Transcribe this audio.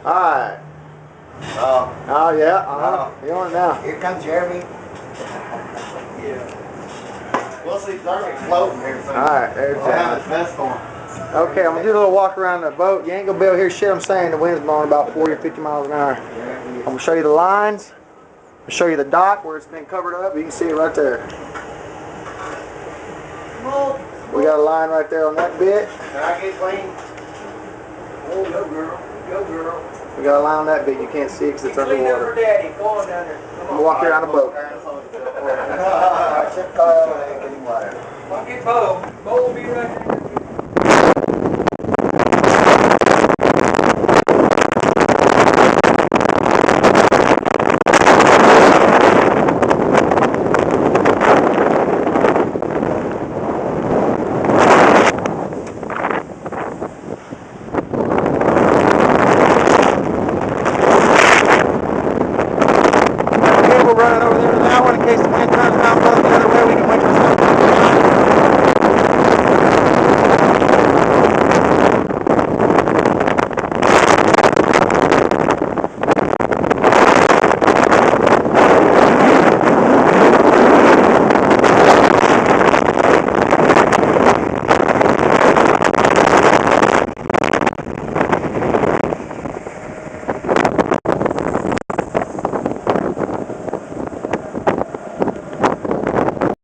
Alright. Oh yeah, you on it now. Here comes Jeremy. Yeah. We'll see Jeremy floating here soon. Alright, there's Jeremy. Okay, I'm gonna do a little walk around the boat. You ain't gonna be able to hear shit I'm saying. The wind's blowing about 40 or 50 miles an hour. I'm gonna show you the lines. I'll show you the dock where it's been covered up. You can see it right there. We got a line right there on that bit. Can I get clean? Oh, go girl. Go girl. We got a line on that bit. You can't see it because it's underwater. Daddy. Go on down there. I'm gonna walk around the boat. I'll get Bo. Bo will be right there.